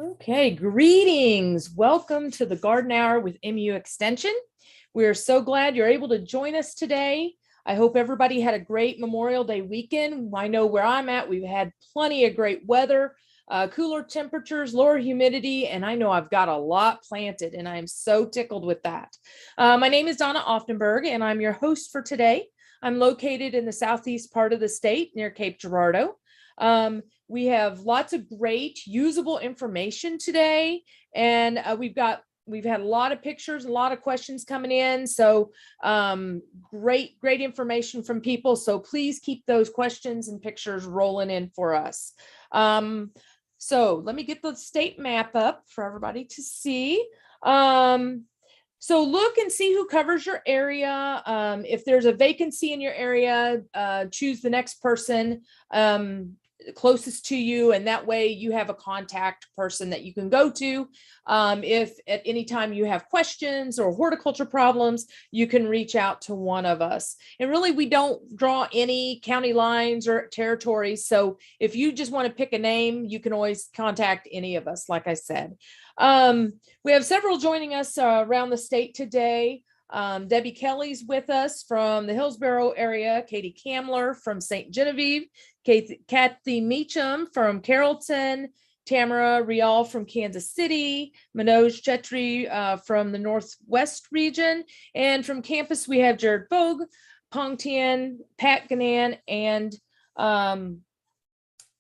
Okay, greetings. Welcome to the Garden Hour with MU Extension. We're so glad you're able to join us today. I hope everybody had a great Memorial Day weekend. I know where I'm at, we've had plenty of great weather, cooler temperatures, lower humidity, and I know I've got a lot planted, and I'm so tickled with that. My name is Donna Offenberg, and I'm your host for today. I'm located in the southeast part of the state near Cape Girardeau. We have lots of great usable information today, and we've had a lot of pictures, a lot of questions coming in. So great information from people. So please keep those questions and pictures rolling in for us. So let me get the state map up for everybody to see. So look and see who covers your area. If there's a vacancy in your area, choose the next person closest to you, and that way you have a contact person that you can go to. If at any time you have questions or horticulture problems, you can reach out to one of us. And really, we don't draw any county lines or territories. So if you just want to pick a name, you can always contact any of us, like I said. We have several joining us around the state today. Debbie Kelly's with us from the Hillsborough area, Katie Kamler from St. Genevieve, Kathy Meacham from Carrollton, Tamara Rial from Kansas City, Manoj Chetri from the Northwest region, and from campus we have Jared Vogue, Pong Tien, Pat Guinan, and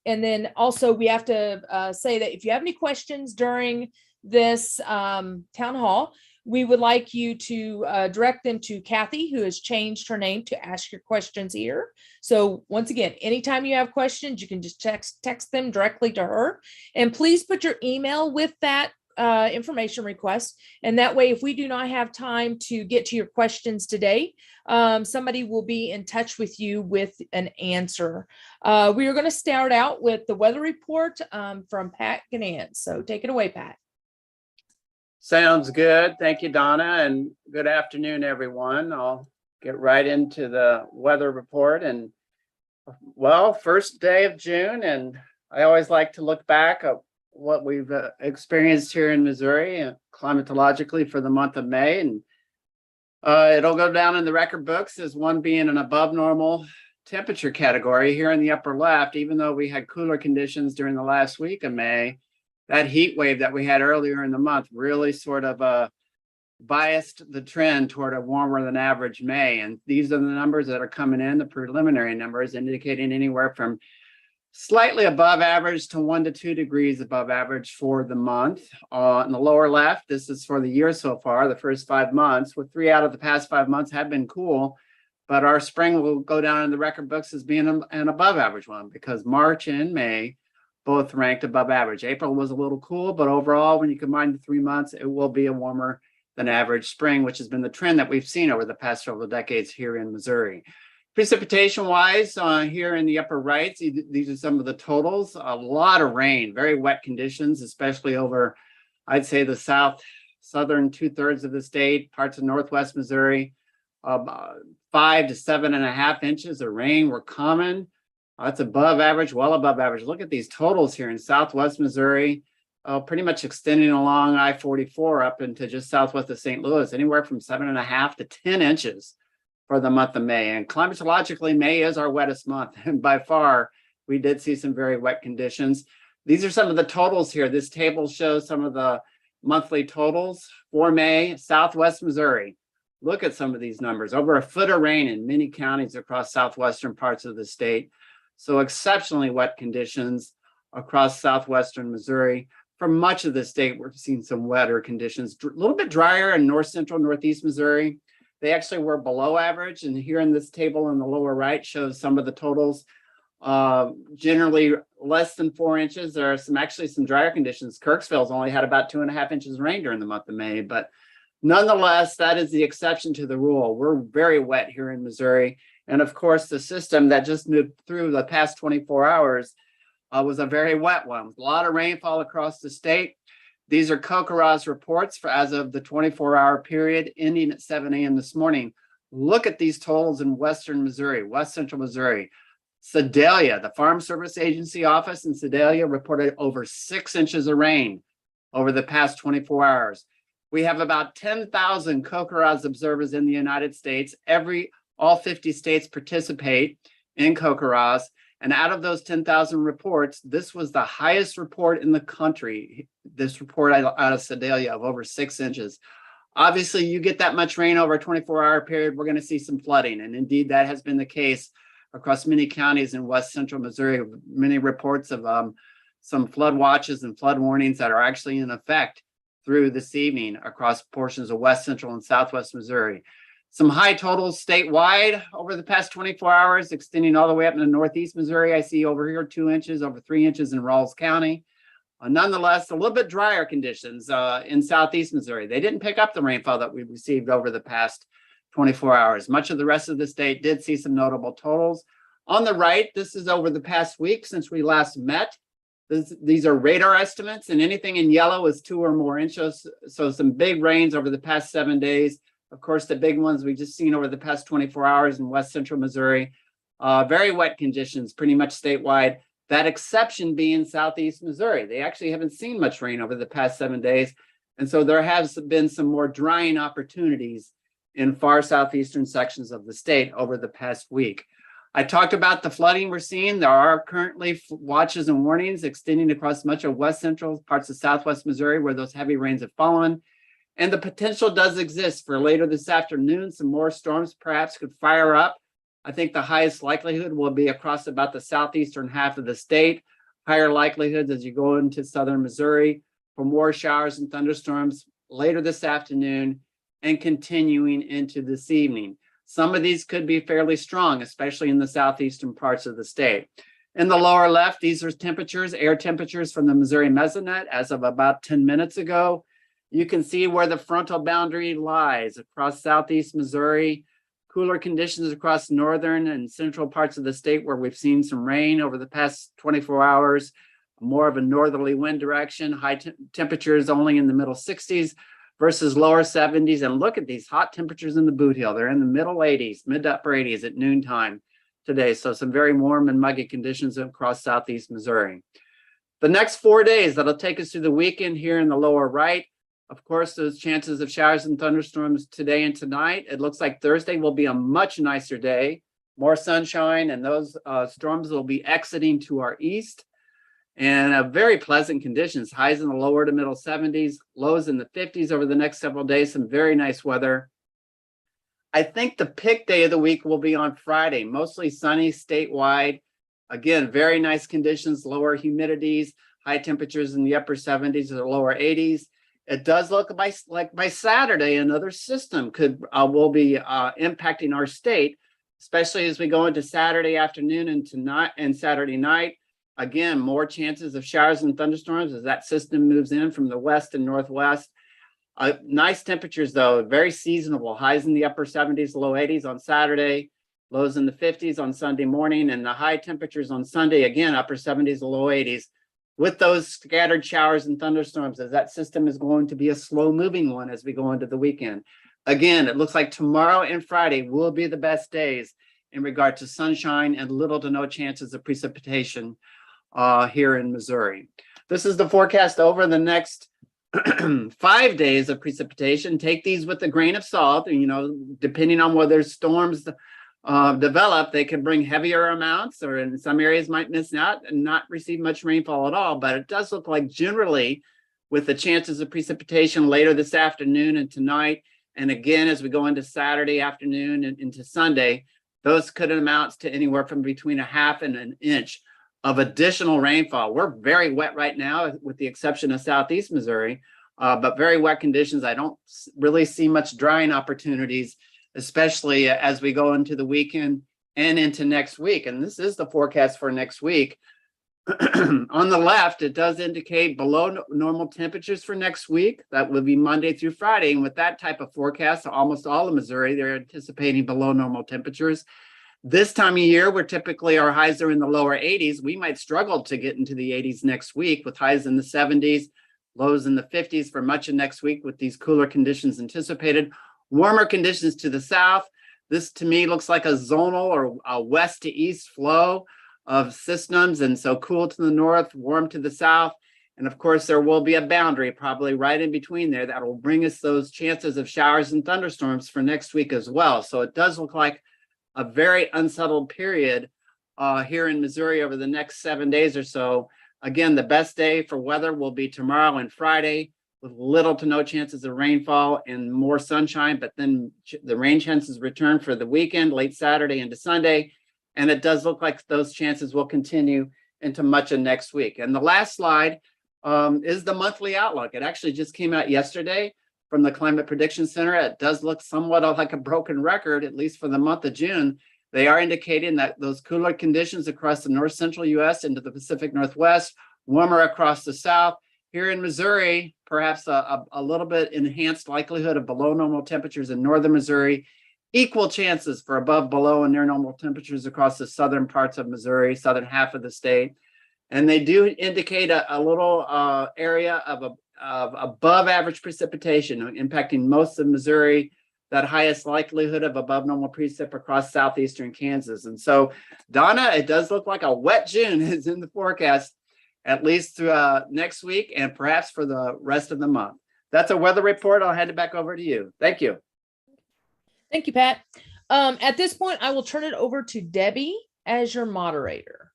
then also we have to say that if you have any questions during this town hall, we would like you to direct them to Kathy, who has changed her name to ask your questions here. So once again, anytime you have questions, you can just text them directly to her. And please put your email with that information request. And that way, if we do not have time to get to your questions today, somebody will be in touch with you with an answer. We are going to start out with the weather report from Pat Guinan. So take it away, Pat. Sounds good. Thank you, Donna, and good afternoon, everyone. I'll get right into the weather report. And well, first day of June, and I always like to look back at what we've experienced here in Missouri climatologically for the month of May. And it'll go down in the record books as one being an above normal temperature category here in the upper left, even though we had cooler conditions during the last week of May. That heat wave that we had earlier in the month really sort of biased the trend toward a warmer than average May. And these are the numbers that are coming in, the preliminary numbers indicating anywhere from slightly above average to 1 to 2 degrees above average for the month. On the lower left, this is for the year so far, the first 5 months, with 3 out of the past 5 months have been cool. But our spring will go down in the record books as being an above average one, because March and May both ranked above average. April was a little cool, but overall, when you combine the 3 months, it will be a warmer than average spring, which has been the trend that we've seen over the past several decades here in Missouri. Precipitation-wise, here in the upper right, these are some of the totals. A lot of rain, very wet conditions, especially over, I'd say, the southern 2/3 of the state, parts of northwest Missouri. 5 to 7.5 inches of rain were common. That's above average, well above average. Look at these totals here in southwest Missouri, pretty much extending along I-44 up into just southwest of St. Louis, anywhere from 7.5 to 10 inches for the month of May. And climatologically, May is our wettest month. And by far, we did see some very wet conditions. These are some of the totals here. This table shows some of the monthly totals for May, southwest Missouri. Look at some of these numbers. Over a foot of rain in many counties across southwestern parts of the state. So exceptionally wet conditions across southwestern Missouri. For much of the state, we're seeing some wetter conditions. A little bit drier in north central, northeast Missouri. They actually were below average. And here in this table in the lower right shows some of the totals. Generally less than 4 inches. There are actually some drier conditions. Kirksville's only had about 2.5 inches of rain during the month of May. But nonetheless, that is the exception to the rule. We're very wet here in Missouri. And of course, the system that just moved through the past 24 hours was a very wet one. A lot of rainfall across the state. These are COCORA's reports for as of the 24-hour period ending at 7 a.m. this morning. Look at these totals in western Missouri, west central Missouri. Sedalia, the Farm Service Agency office in Sedalia reported over 6 inches of rain over the past 24 hours. We have about 10,000 CoCoRaHS observers in the United States. All 50 states participate in CoCoRaHS. And out of those 10,000 reports, this was the highest report in the country. This report out of Sedalia of over 6 inches. Obviously, you get that much rain over a 24-hour period, we're going to see some flooding. And indeed, that has been the case across many counties in west central Missouri. Many reports of some flood watches and flood warnings that are actually in effect through this evening across portions of west central and southwest Missouri. Some high totals statewide over the past 24 hours, extending all the way up into northeast Missouri. I see over here 2 inches, over 3 inches in Rawls County. Nonetheless, a little bit drier conditions in southeast Missouri. They didn't pick up the rainfall that we received over the past 24 hours. Much of the rest of the state did see some notable totals. On the right, this is over the past week since we last met. These are radar estimates, and anything in yellow is 2 or more inches. So some big rains over the past 7 days. Of course, the big ones we just seen over the past 24 hours in west central Missouri. Very wet conditions, pretty much statewide. That exception being southeast Missouri. They actually haven't seen much rain over the past 7 days. And so there has been some more drying opportunities in far southeastern sections of the state over the past week. I talked about the flooding we're seeing. There are currently watches and warnings extending across much of west central, parts of southwest Missouri where those heavy rains have fallen. And the potential does exist for later this afternoon. Some more storms perhaps could fire up. I think the highest likelihood will be across about the southeastern half of the state. Higher likelihoods as you go into southern Missouri for more showers and thunderstorms later this afternoon and continuing into this evening. Some of these could be fairly strong, especially in the southeastern parts of the state. In the lower left, these are temperatures, air temperatures from the Missouri Mesonet as of about 10 minutes ago. You can see where the frontal boundary lies across southeast Missouri. Cooler conditions across northern and central parts of the state where we've seen some rain over the past 24 hours, more of a northerly wind direction, high temperatures only in the middle 60s versus lower 70s. And look at these hot temperatures in the Boot Heel. They're in the middle 80s, mid to upper 80s at noontime today. So some very warm and muggy conditions across southeast Missouri. The next 4 days, that'll take us through the weekend here in the lower right. Of course, those chances of showers and thunderstorms today and tonight. It looks like Thursday will be a much nicer day, more sunshine, and those storms will be exiting to our east. And very pleasant conditions, highs in the lower to middle 70s, lows in the 50s over the next several days, some very nice weather. I think the pick day of the week will be on Friday, mostly sunny statewide. Again, very nice conditions, lower humidities, high temperatures in the upper 70s or lower 80s. It does look like by Saturday, another system will be impacting our state, especially as we go into Saturday afternoon and tonight and Saturday night. Again, more chances of showers and thunderstorms as that system moves in from the west and northwest. Nice temperatures, though, very seasonable. Highs in the upper 70s, low 80s on Saturday, lows in the 50s on Sunday morning, and the high temperatures on Sunday, again, upper 70s, low 80s. With those scattered showers and thunderstorms, as that system is going to be a slow-moving one as we go into the weekend. Again, it looks like tomorrow and Friday will be the best days in regard to sunshine and little to no chances of precipitation here in Missouri. This is the forecast over the next 5 days of precipitation. Take these with a grain of salt. You know, depending on whether storms develop, they can bring heavier amounts, or in some areas might miss out and not receive much rainfall at all. But it does look like generally, with the chances of precipitation later this afternoon and tonight, and again as we go into Saturday afternoon and into Sunday, those could amount to anywhere from between a half and an inch of additional rainfall. We're very wet right now, with the exception of southeast Missouri, but very wet conditions. I don't really see much drying opportunities, especially as we go into the weekend and into next week. And this is the forecast for next week. On the left, it does indicate below normal temperatures for next week. That will be Monday through Friday. And with that type of forecast, almost all of Missouri, they're anticipating below normal temperatures. This time of year, where typically our highs are in the lower 80s, we might struggle to get into the 80s next week, with highs in the 70s, lows in the 50s for much of next week, with these cooler conditions anticipated. Warmer conditions to the south. This to me looks like a zonal or a west to east flow of systems. And so cool to the north, warm to the south. And of course, there will be a boundary probably right in between there that will bring us those chances of showers and thunderstorms for next week as well. So it does look like a very unsettled period here in Missouri over the next 7 days or so. Again, the best day for weather will be tomorrow and Friday, with little to no chances of rainfall and more sunshine, but then the rain chances return for the weekend, late Saturday into Sunday. And it does look like those chances will continue into much of next week. And the last slide is the monthly outlook. It actually just came out yesterday from the Climate Prediction Center. It does look somewhat like a broken record, at least for the month of June. They are indicating that those cooler conditions across the north central US into the Pacific Northwest, warmer across the south. Here in Missouri, perhaps a little bit enhanced likelihood of below normal temperatures in northern Missouri, equal chances for above, below, and near normal temperatures across the southern parts of Missouri, southern half of the state. And they do indicate a little area of above average precipitation impacting most of Missouri, that highest likelihood of above normal precip across southeastern Kansas. And so, Donna, it does look like a wet June is in the forecast, at least through next week and perhaps for the rest of the month. That's a weather report. I'll hand it back over to you. Thank you. Thank you, Pat. At this point, I will turn it over to Debbie as your moderator.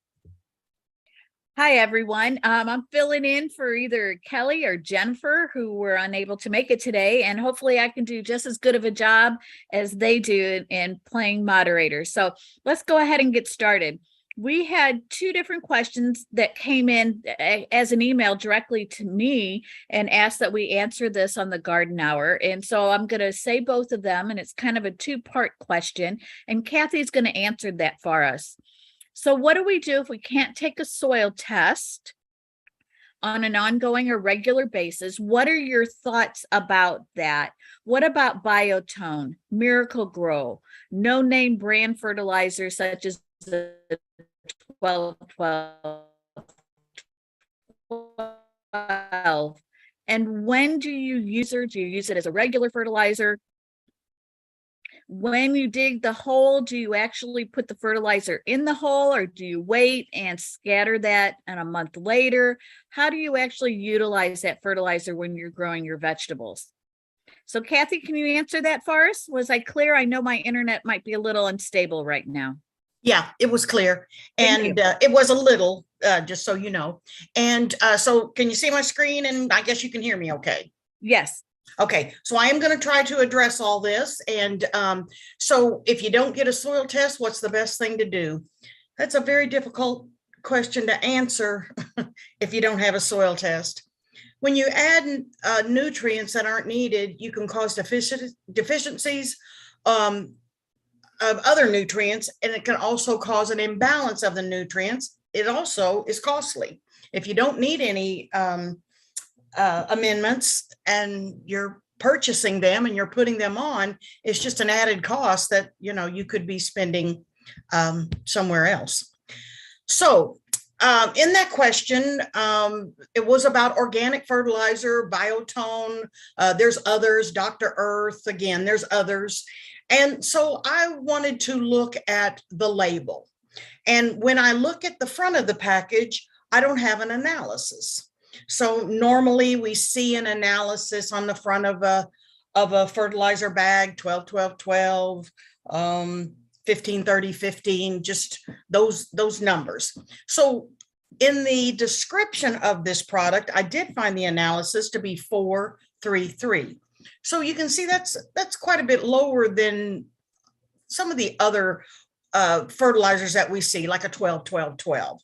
Hi, everyone. I'm filling in for either Kelly or Jennifer, who were unable to make it today, and hopefully I can do just as good of a job as they do in playing moderator. So let's go ahead and get started. We had two different questions that came in as an email directly to me and asked that we answer this on the Garden Hour. And so I'm going to say both of them, and it's kind of a two-part question, and Kathy's going to answer that for us. So what do we do if we can't take a soil test on an ongoing or regular basis? What are your thoughts about that? What about Biotone, Miracle Grow, no-name brand fertilizers such as the 12. And when do you use it? Do you use it as a regular fertilizer? When you dig the hole, do you actually put the fertilizer in the hole, or do you wait and scatter that and a month later? How do you actually utilize that fertilizer when you're growing your vegetables? So Kathy, can you answer that for us? Was I clear? I know my internet might be a little unstable right now. Yeah, it was clear. And it was a little, just so you know. And so can you see my screen? And I guess you can hear me okay. Yes. Okay, so I am going to try to address all this. And so if you don't get a soil test, what's the best thing to do? That's a very difficult question to answer if you don't have a soil test. When you add nutrients that aren't needed, you can cause deficiencies of other nutrients, and it can also cause an imbalance of the nutrients. It also is costly. If you don't need any amendments and you're purchasing them and you're putting them on, it's just an added cost that you could be spending somewhere else. So in that question, it was about organic fertilizer, Biotone. There's others, Dr. Earth, again, there's others. And so I wanted to look at the label. And when I look at the front of the package, I don't have an analysis. So normally we see an analysis on the front of a fertilizer bag, 12, 12, 12, 15, 30, 15, just those numbers. So in the description of this product, I did find the analysis to be 4, 3, 3. So you can see that's quite a bit lower than some of the other fertilizers that we see, like a 12, 12, 12.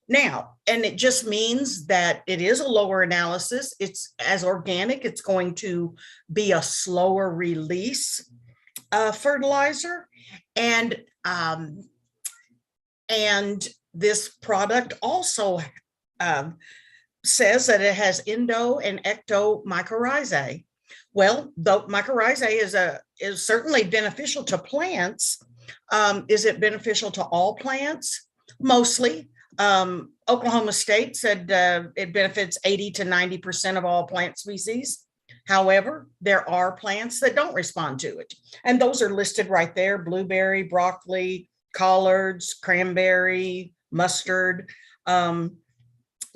Now, and it just means that it is a lower analysis. It's as organic, it's going to be a slower release fertilizer. And this product also says that it has endo and ecto mycorrhizae. Well, the mycorrhizae is certainly beneficial to plants. Is it beneficial to all plants? Mostly. Oklahoma State said it benefits 80 to 90% of all plant species. However, there are plants that don't respond to it. And those are listed right there: blueberry, broccoli, collards, cranberry, mustard.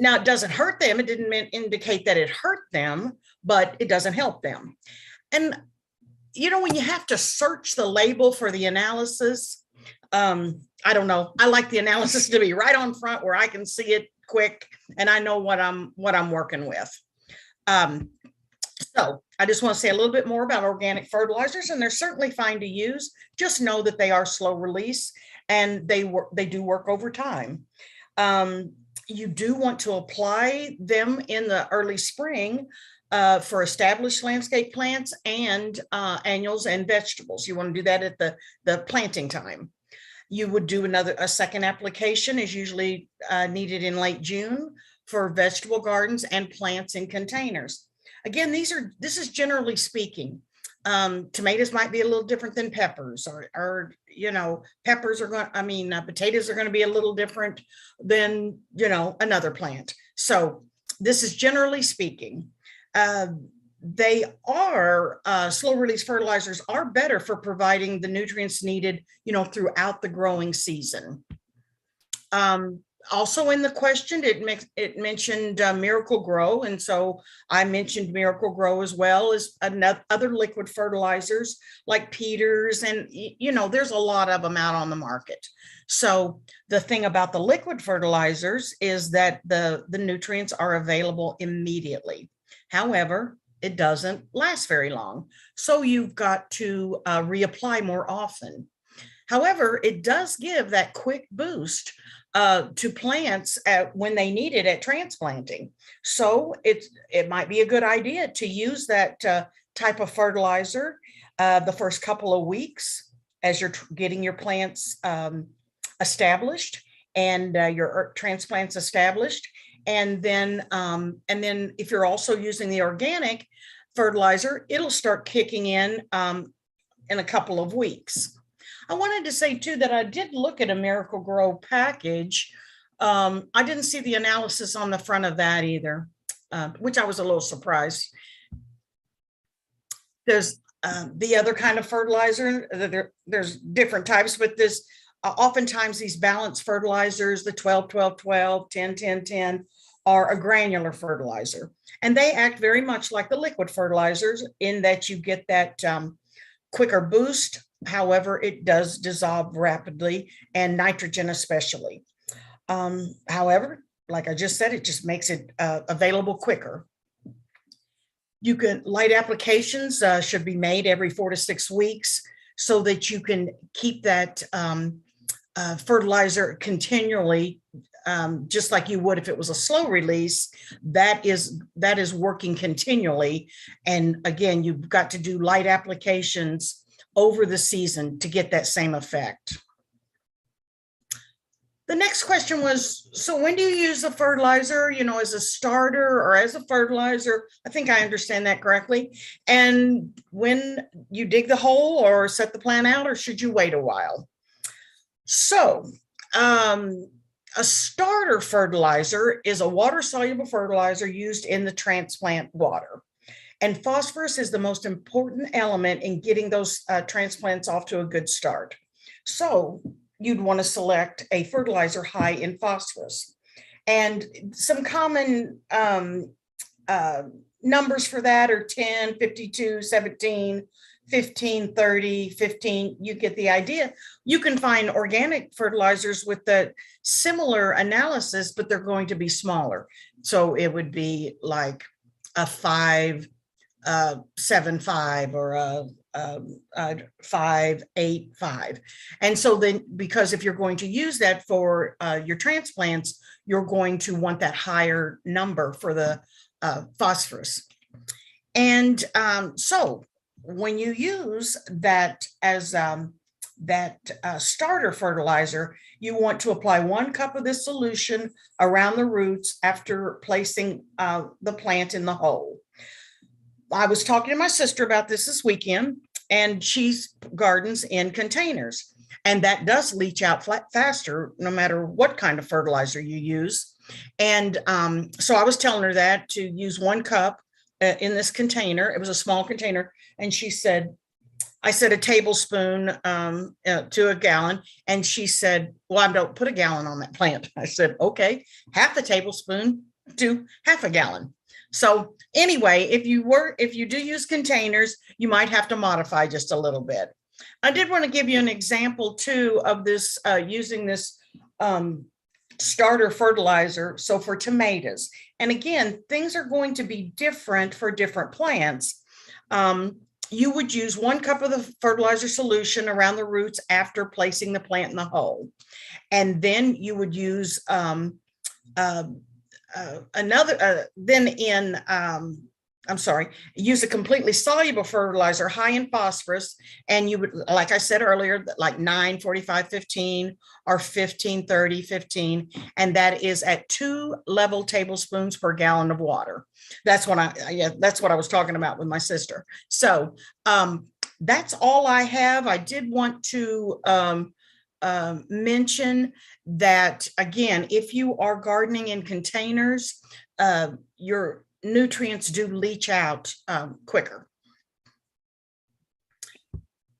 Now, it doesn't hurt them. It didn't indicate that it hurt them, but it doesn't help them. And, when you have to search the label for the analysis, I don't know. I like the analysis to be right on front where I can see it quick and I know what I'm working with. So I just want to say a little bit more about organic fertilizers, and they're certainly fine to use. Just know that they are slow release and they do work over time. You do want to apply them in the early spring for established landscape plants and annuals and vegetables. You want to do that at the planting time. You would do a second application is usually needed in late June for vegetable gardens and plants in containers. Again, this is generally speaking. Tomatoes might be a little different than peppers, or peppers are potatoes are going to be a little different than, another plant. So this is generally speaking. They are slow release fertilizers are better for providing the nutrients needed, throughout the growing season. Also in the question, it mentioned Miracle Grow. And so I mentioned Miracle Grow as well as other liquid fertilizers like Peters. And, there's a lot of them out on the market. So the thing about the liquid fertilizers is that the nutrients are available immediately. However, it doesn't last very long. So you've got to reapply more often. However, it does give that quick boost to plants when they need it at transplanting. So it might be a good idea to use that type of fertilizer the first couple of weeks as you're getting your plants established and your transplants established. And then if you're also using the organic fertilizer, it'll start kicking in a couple of weeks. I wanted to say too that I did look at a Miracle Grow package. I didn't see the analysis on the front of that either, which I was a little surprised. There's the other kind of fertilizer. There's different types, but this oftentimes these balanced fertilizers, the 12-12-12, 10-10-10, are a granular fertilizer, and they act very much like the liquid fertilizers in that you get that quicker boost. However, it does dissolve rapidly, and nitrogen especially. However, like I just said, it just makes it available quicker. Light applications should be made every 4 to 6 weeks so that you can keep that fertilizer continually, just like you would if it was a slow release. That is working continually. And again, you've got to do light applications over the season to get that same effect. The next question was, so when do you use the fertilizer, as a starter or as a fertilizer? I think I understand that correctly. And when you dig the hole or set the plant out, or should you wait a while? So a starter fertilizer is a water-soluble fertilizer used in the transplant water. And phosphorus is the most important element in getting those transplants off to a good start. So you'd want to select a fertilizer high in phosphorus. And some common numbers for that are 10, 52, 17, 15, 30, 15, you get the idea. You can find organic fertilizers with the similar analysis, but they're going to be smaller. So it would be like a 5.75 or a 5.85. And so then, because if you're going to use that for your transplants, you're going to want that higher number for the phosphorus. And so when you use that as that starter fertilizer, you want to apply 1 cup of this solution around the roots after placing the plant in the hole. I was talking to my sister about this weekend, and she gardens in containers, and that does leach out faster no matter what kind of fertilizer you use. And so I was telling her that to use 1 cup in this container. It was a small container. And she said, I said a tablespoon to a gallon. And she said, well, I don't put a gallon on that plant. I said, okay, half a tablespoon to half a gallon. So anyway, if you do use containers, you might have to modify just a little bit. I did want to give you an example too of this, using this starter fertilizer. So for tomatoes, and again, things are going to be different for different plants. You would use 1 cup of the fertilizer solution around the roots after placing the plant in the hole. And then you would use use a completely soluble fertilizer high in phosphorus. And you would, like I said earlier, like 9, 45, 15 or 15, 30, 15. And that is at 2 level tablespoons per gallon of water. That's what I was talking about with my sister. So that's all I have. I did want to mention that, again, if you are gardening in containers, your nutrients do leach out quicker.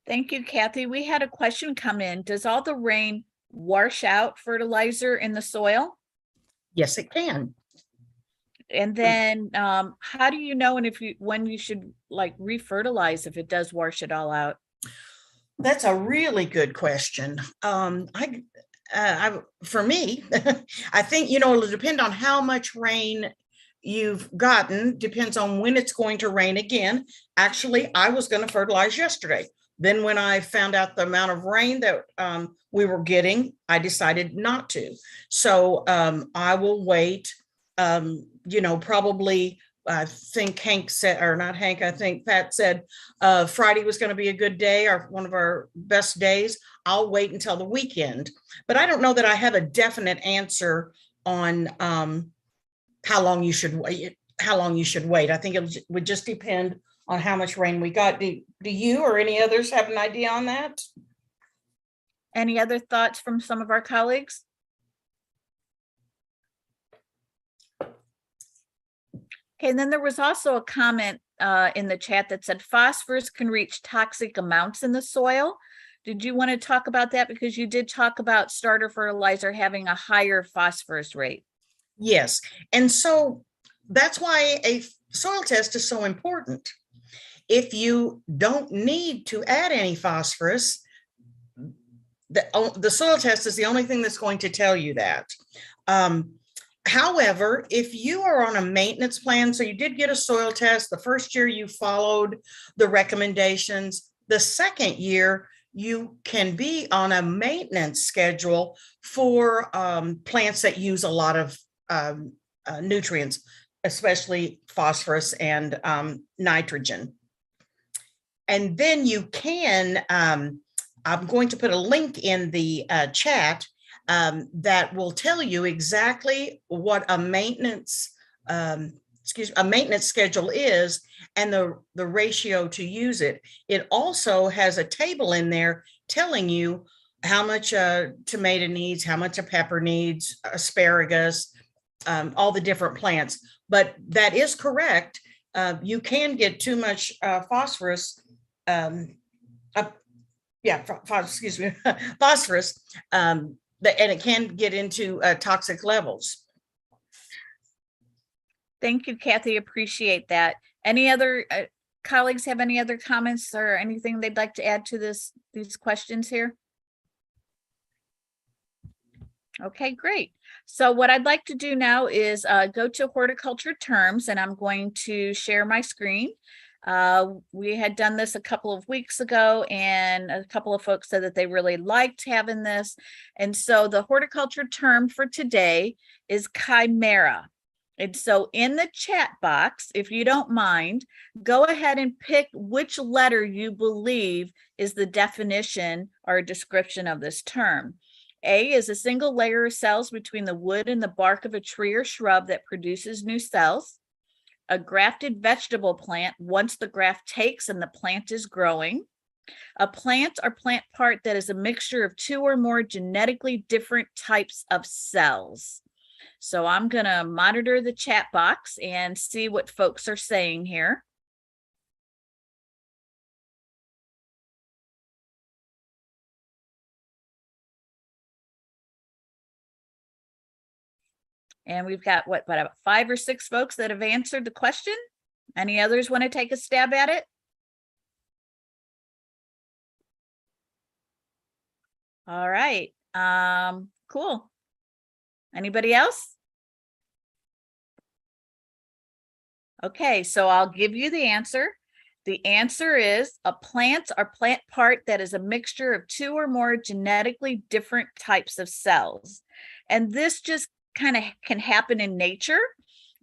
Thank you, Kathy. We had a question come in. Does all the rain wash out fertilizer in the soil? Yes, it can. And then how do you know when you should like refertilize if it does wash it all out? That's a really good question. For me, I think, it'll depend on how much rain you've gotten, depends on when it's going to rain again. Actually, I was going to fertilize yesterday. Then when I found out the amount of rain that we were getting, I decided not to. So I will wait, probably, I think Hank said, or not Hank, I think Pat said Friday was going to be a good day, or one of our best days. I'll wait until the weekend. But I don't know that I have a definite answer on how long you should wait. I think it would just depend on how much rain we got. Do you or any others have an idea on that? Any other thoughts from some of our colleagues? Okay, and then there was also a comment in the chat that said phosphorus can reach toxic amounts in the soil. Did you want to talk about that? Because you did talk about starter fertilizer having a higher phosphorus rate. Yes, and so that's why a soil test is so important. If you don't need to add any phosphorus, the soil test is the only thing that's going to tell you that. However, if you are on a maintenance plan, so you did get a soil test, the first year you followed the recommendations, the second year you can be on a maintenance schedule for plants that use a lot of nutrients, especially phosphorus and nitrogen. And then you can, I'm going to put a link in the chat that will tell you exactly what a maintenance schedule is and the ratio to use it. It also has a table in there telling you how much a tomato needs, how much a pepper needs, asparagus, all the different plants. But that is correct. You can get too much phosphorus. Phosphorus. And it can get into toxic levels. Thank you, Kathy. Appreciate that. Any other colleagues have any other comments or anything they'd like to add to these questions here? Okay, great. So what I'd like to do now is go to horticulture terms, and I'm going to share my screen. We had done this a couple of weeks ago, and a couple of folks said that they really liked having this. And so the horticulture term for today is chimera. And so in the chat box, if you don't mind, go ahead and pick which letter you believe is the definition or description of this term. A is a single layer of cells between the wood and the bark of a tree or shrub that produces new cells. A grafted vegetable plant once the graft takes and the plant is growing. A plant or plant part that is a mixture of 2 or more genetically different types of cells. So I'm going to monitor the chat box and see what folks are saying here. And we've got what, about 5 or 6 folks that have answered the question. Any others want to take a stab at it? All right. Cool. Anybody else? Okay, so I'll give you the answer. The answer is a plant or plant part that is a mixture of 2 or more genetically different types of cells. And this just kind of can happen in nature,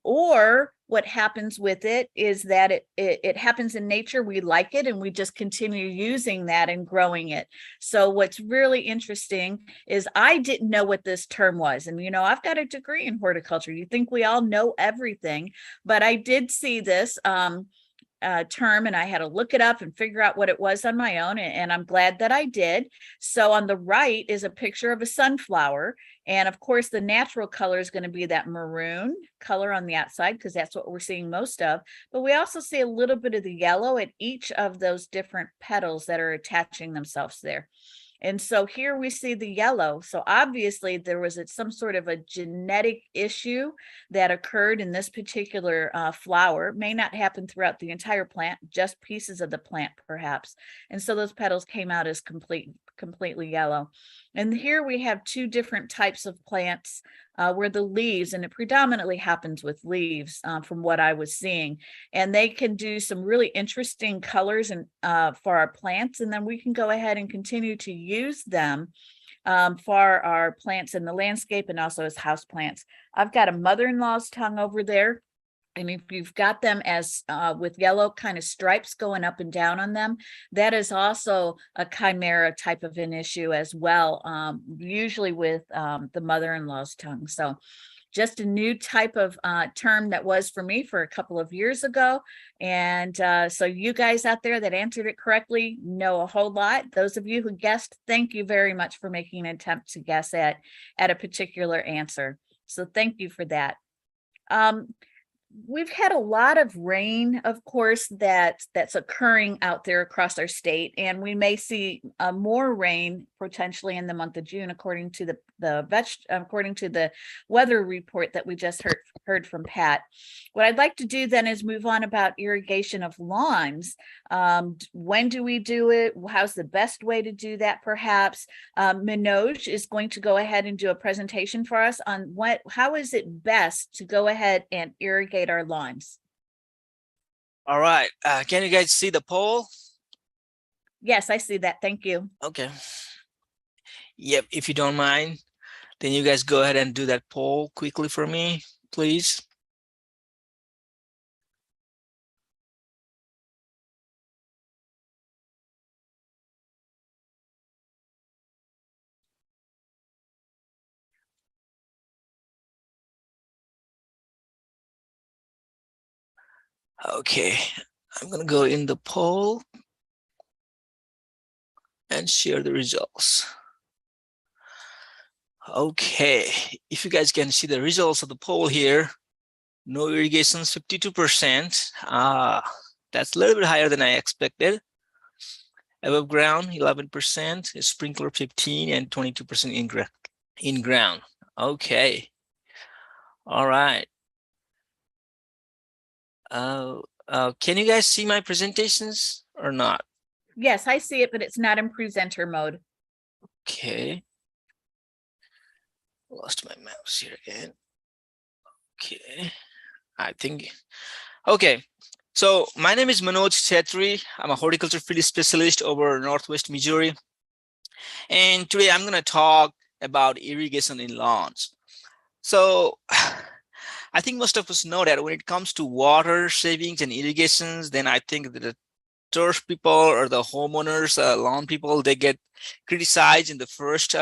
or what happens with it is that it happens in nature, we like it, and we just continue using that and growing it. So what's really interesting is I didn't know what this term was. And, you know, I've got a degree in horticulture. You think we all know everything, but I did see this term, and I had to look it up and figure out what it was on my own, and I'm glad that I did. So on the right is a picture of a sunflower, and of course the natural color is going to be that maroon color on the outside because that's what we're seeing most of, but we also see a little bit of the yellow at each of those different petals that are attaching themselves there. And so here we see the yellow. So obviously there was some sort of a genetic issue that occurred in this particular flower. It may not happen throughout the entire plant, just pieces of the plant perhaps. And so those petals came out as completely yellow. And here we have 2 different types of plants where the leaves, and it predominantly happens with leaves from what I was seeing, and they can do some really interesting colors and for our plants, and then we can go ahead and continue to use them for our plants in the landscape and also as house plants. I've got a mother-in-law's tongue over there. And if you've got them as with yellow kind of stripes going up and down on them, that is also a chimera type of an issue as well, usually with the mother-in-law's tongue. So just a new type of term that was for me for a couple of years ago. And so you guys out there that answered it correctly know a whole lot. Those of you who guessed, thank you very much for making an attempt to guess at a particular answer. So thank you for that. We've had a lot of rain, of course, that's occurring out there across our state, and we may see more rain potentially in the month of June, according to the weather report that we just heard from Pat. What I'd like to do then is move on about irrigation of lawns. When do we do it? How's the best way to do that? Perhaps Manoj is going to go ahead and do a presentation for us on how is it best to go ahead and irrigate our lawns. All right. Can you guys see the poll? Yes, I see that. Thank you. Okay. Yep. If you don't mind, then you guys go ahead and do that poll quickly for me, please. Okay, I'm gonna go in the poll and share the results. Okay, if you guys can see the results of the poll here, no irrigation 52%. That's a little bit higher than I expected. Above ground 11%, sprinkler 15, and 22% in ground. Okay, all right. Can you guys see my presentations or not? Yes, I see it, but it's not in presenter mode. Okay. Lost my mouse here again. Okay. I think. Okay. So my name is Manoj Chetri. I'm a horticulture field specialist over Northwest Missouri. And today I'm going to talk about irrigation in lawns. So I think most of us know that when it comes to water savings and irrigations, then I think that the turf people or the homeowners, lawn people, they get criticized in the first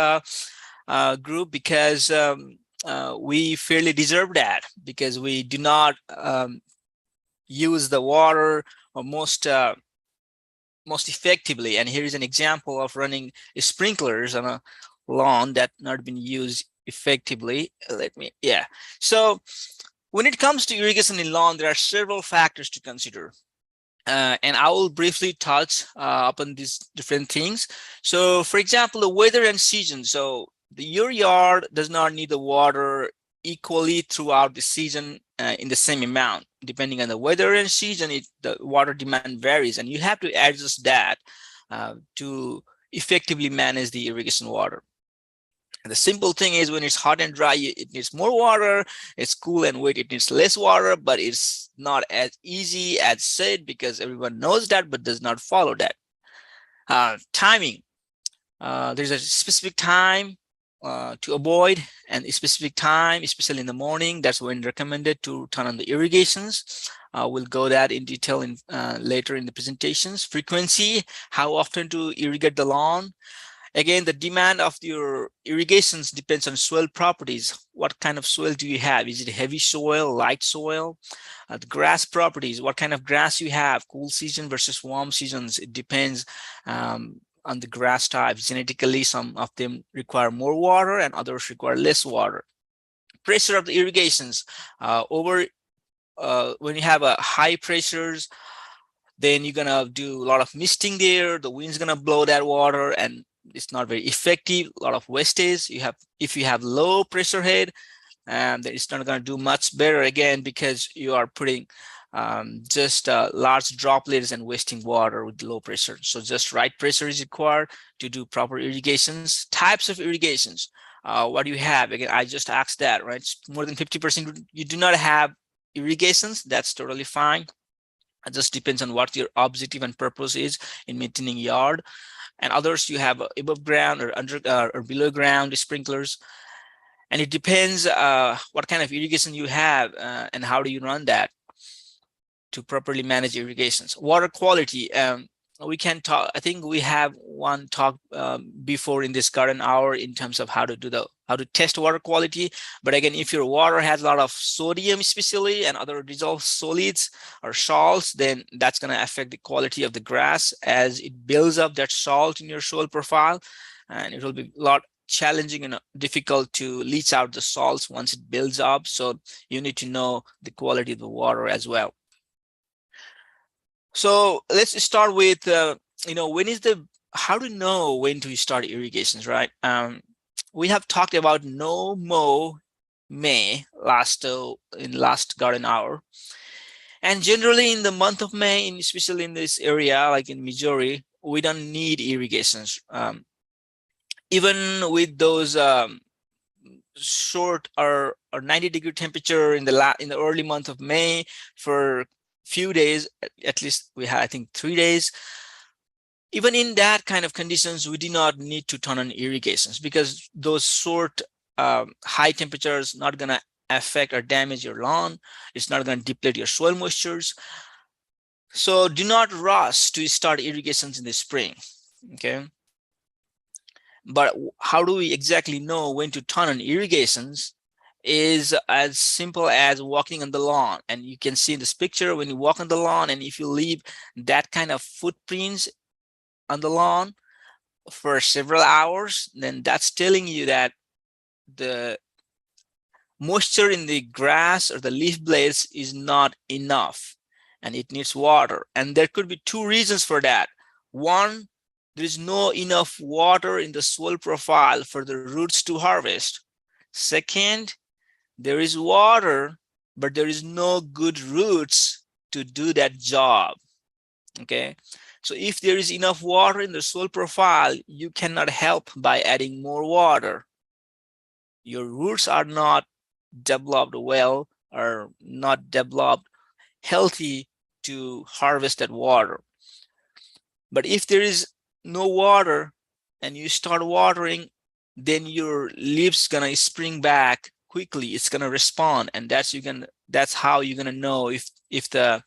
group because we fairly deserve that because we do not use the water or most effectively. And here is an example of running sprinklers on a lawn that not been used effectively. So when it comes to irrigation in lawn, there are several factors to consider. And I will briefly touch upon these different things. So for example, the weather and season. So your yard does not need the water equally throughout the season in the same amount. Depending on the weather and season, the water demand varies, and you have to adjust that to effectively manage the irrigation water. And the simple thing is, when it's hot and dry, it needs more water. It's cool and wet, it needs less water, but it's not as easy as said, because everyone knows that but does not follow that. Timing. There's a specific time to avoid, and a specific time, especially in the morning, that's when recommended to turn on the irrigations. We'll go that in detail in later in the presentations. Frequency, how often to irrigate the lawn. Again, the demand of your irrigations depends on soil properties. What kind of soil do you have? Is it heavy soil, light soil? The grass properties, what kind of grass you have, cool season versus warm seasons. It depends on the grass type. Genetically, some of them require more water and others require less water. Pressure of the irrigations. When you have a high pressures, then you're gonna do a lot of misting there. The wind's gonna blow that water and it's not very effective. A lot of wastage. If you have low pressure head, then it's not going to do much better, again, because you are putting just large droplets and wasting water with low pressure. So just right pressure is required to do proper irrigations. Types of irrigations. What do you have? Again, I just asked that, right? More than 50% you do not have irrigations. That's totally fine. It just depends on what your objective and purpose is in maintaining yard. And others, you have above ground or under or below ground sprinklers. And it depends what kind of irrigation you have and how do you run that to properly manage irrigations. Water quality. We can talk. I think we have one talk before in this garden hour in terms of how to test water quality. But again, if your water has a lot of sodium, especially, and other dissolved solids or salts, then that's going to affect the quality of the grass as it builds up that salt in your soil profile, and it will be a lot challenging and difficult to leach out the salts once it builds up. So you need to know the quality of the water as well. So let's start with, how to know when to start irrigations, right? We have talked about no mow May in last garden hour. And generally in the month of May, especially in this area, like in Missouri, we don't need irrigations. Even with those short or 90-degree temperature in the early month of May for few days, at least we had, I think, 3 days. Even in that kind of conditions, we do not need to turn on irrigations because those short high temperatures not going to affect or damage your lawn. It's not going to deplete your soil moistures. So do not rush to start irrigations in the spring, okay? But how do we exactly know when to turn on irrigations? Is as simple as walking on the lawn. And you can see in this picture, when you walk on the lawn, and if you leave that kind of footprints on the lawn for several hours, then that's telling you that the moisture in the grass or the leaf blades is not enough and it needs water. And there could be two reasons for that. One, there is no enough water in the soil profile for the roots to harvest. Second, there is water, but there is no good roots to do that job, okay? So if there is enough water in the soil profile, you cannot help by adding more water. Your roots are not developed well or not developed healthy to harvest that water. But if there is no water and you start watering, then your leaves gonna spring back quickly. It's gonna respond, and that's how you're gonna know if the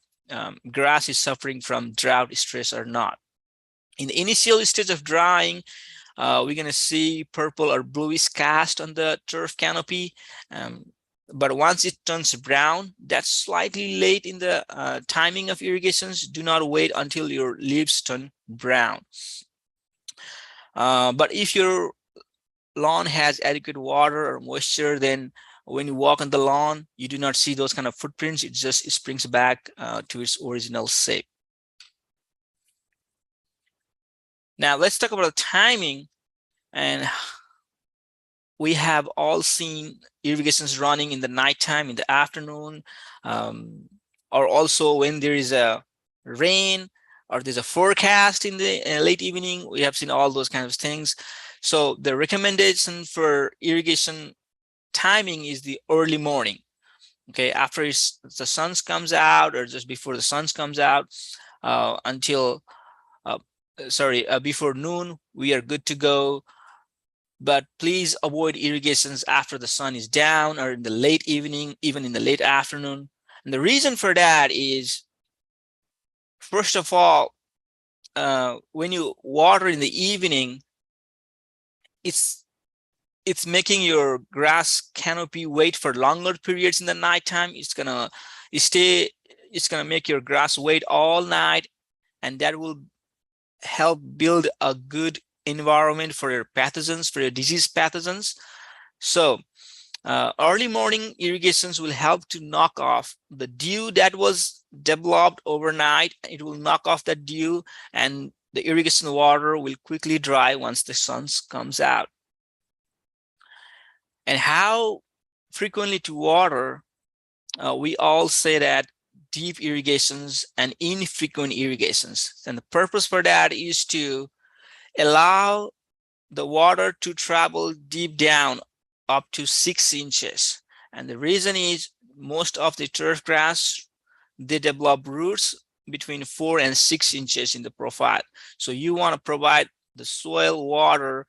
grass is suffering from drought stress or not. In the initial stage of drying, we're gonna see purple or bluish cast on the turf canopy. But once it turns brown, that's slightly late in the timing of irrigations. Do not wait until your leaves turn brown. But if your lawn has adequate water or moisture, then when you walk on the lawn, you do not see those kind of footprints. It just springs back to its original shape. Now let's talk about the timing and we have all seen irrigations running in the nighttime, in the afternoon, or also when there is a rain or there's a forecast in the late evening. We have seen all those kinds of things. So the recommendation for irrigation timing is the early morning. Okay, after the sun comes out, or just before the sun comes out, until before noon, we are good to go. But please avoid irrigations after the sun is down or in the late evening, even in the late afternoon. And the reason for that is, first of all, when you water in the evening, it's making your grass canopy wait for longer periods in the nighttime. It's gonna make your grass wait all night, and that will help build a good environment for your pathogens, for your disease pathogens. So early morning irrigations will help to knock off the dew that was developed overnight. It will knock off that dew, and the irrigation water will quickly dry once the sun comes out. And how frequently to water? We all say that deep irrigations and infrequent irrigations. And the purpose for that is to allow the water to travel deep down up to 6 inches. And the reason is, most of the turf grass, they develop roots between 4 and 6 inches in the profile. So you want to provide the soil water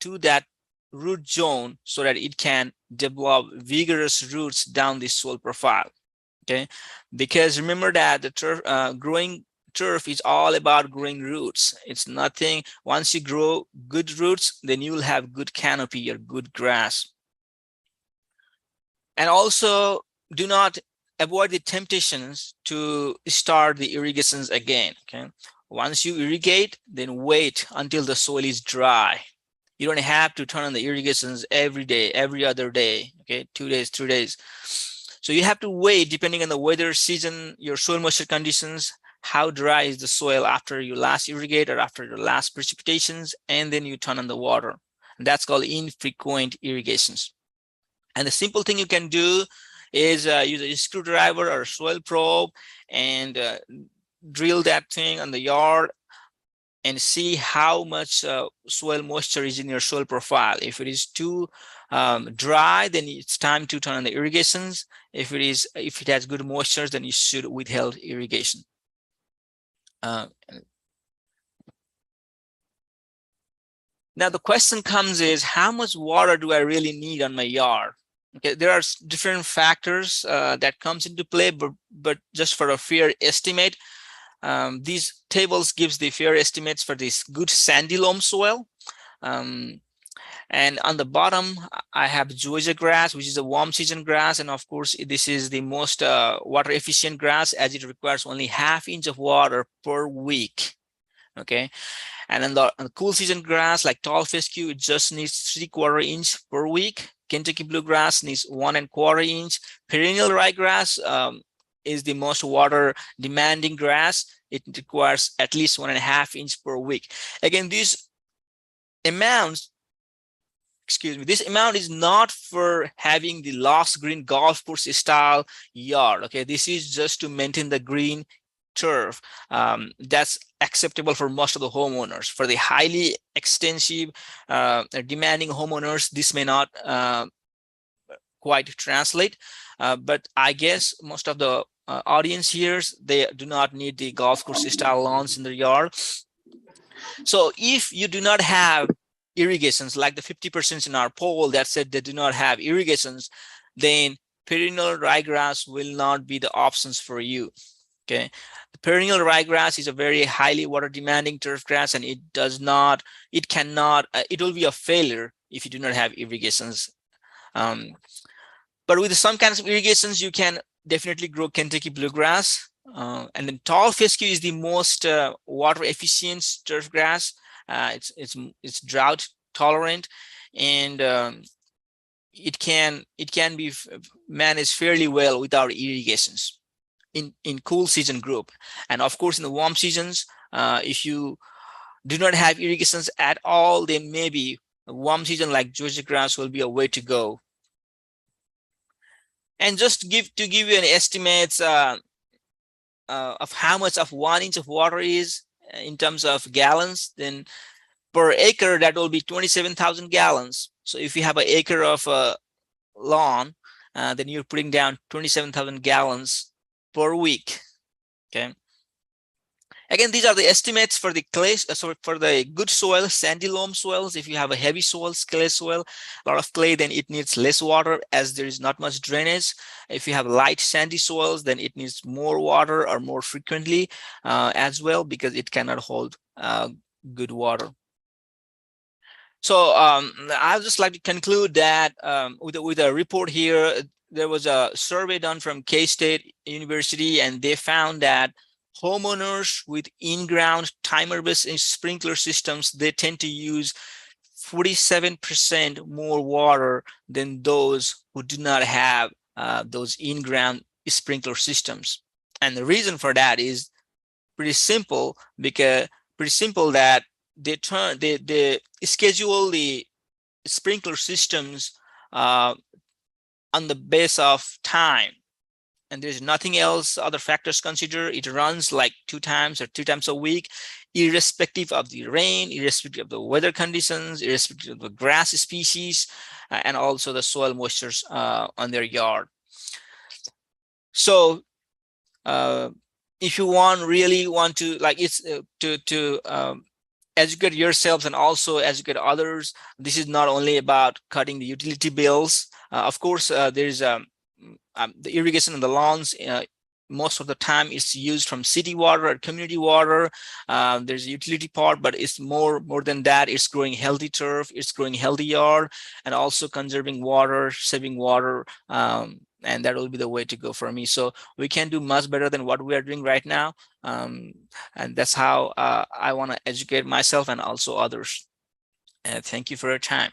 to that root zone so that it can develop vigorous roots down the soil profile. Okay, because remember that the turf, growing turf is all about growing roots. It's nothing. Once you grow good roots, then you will have good canopy or good grass. And also, do not avoid the temptations to start the irrigations again. Okay, once you irrigate, then wait until the soil is dry. You don't have to turn on the irrigations every day, every other day. Okay, 2 days, 3 days. So you have to wait, depending on the weather, season, your soil moisture conditions, how dry is the soil after you last irrigate or after your last precipitations, and then you turn on the water. And that's called infrequent irrigations. And the simple thing you can do is use a screwdriver or a soil probe and drill that thing on the yard and see how much soil moisture is in your soil profile. If it is too dry, then it's time to turn on the irrigations. If it has good moisture, then you should withhold irrigation. Now the question comes is, how much water do I really need on my yard? Okay, there are different factors that comes into play, but just for a fair estimate, these tables gives the fair estimates for this good sandy loam soil. And on the bottom, I have zoysia grass, which is a warm season grass. And of course, this is the most water efficient grass, as it requires only ½ inch of water per week. Okay. And on the cool season grass, like tall fescue, it just needs 3/4 inch per week. Kentucky bluegrass needs 1¼ inch. Perennial ryegrass is the most water demanding grass. It requires at least 1½ inch per week. Again, this amount is not for having the lush green golf course style yard. Okay, this is just to maintain the green turf. That's acceptable for most of the homeowners. For the highly extensive, demanding homeowners, this may not quite translate. But I guess most of the audience here, they do not need the golf course style lawns in their yard. So if you do not have irrigations, like the 50% in our poll that said they do not have irrigations, then perennial ryegrass will not be the options for you. Okay, the perennial ryegrass is a very highly water demanding turf grass, and it will be a failure if you do not have irrigations. But with some kinds of irrigations, you can definitely grow Kentucky bluegrass. And then tall fescue is the most water efficient turf grass. It's drought tolerant, and it can be managed fairly well without irrigations in cool season group. And of course, in the warm seasons, if you do not have irrigations at all, then maybe a warm season like Georgia grass will be a way to go. And just to give you an estimate of how much of 1 inch of water is in terms of gallons, then per acre that will be 27,000 gallons. So if you have an acre of lawn, then you're putting down 27,000 gallons per week. Okay. Again, these are the estimates for the clay, for the good soil, sandy loam soils. If you have a heavy soil, clay soil, a lot of clay, then it needs less water as there is not much drainage. If you have light sandy soils, then it needs more water or more frequently as well, because it cannot hold good water. So I'd just like to conclude that with a report here. There was a survey done from K-State University, and they found that homeowners with in-ground timer-based sprinkler systems, they tend to use 47% more water than those who do not have those in-ground sprinkler systems. And the reason for that is pretty simple, that they schedule the sprinkler systems on the base of time, and there's nothing else, other factors considered. It runs like 2 times or 3 times a week, irrespective of the rain, irrespective of the weather conditions, irrespective of the grass species, and also the soil moistures on their yard. So if you really want to, like, it's educate yourselves and also educate others, this is not only about cutting the utility bills. Of course, there's the irrigation in the lawns. Most of the time it's used from city water or community water. There's a utility part, but it's more than that. It's growing healthy turf, it's growing healthy yard, and also conserving water, saving water, and that will be the way to go for me. So we can do much better than what we are doing right now, and that's how I want to educate myself and also others. Thank you for your time.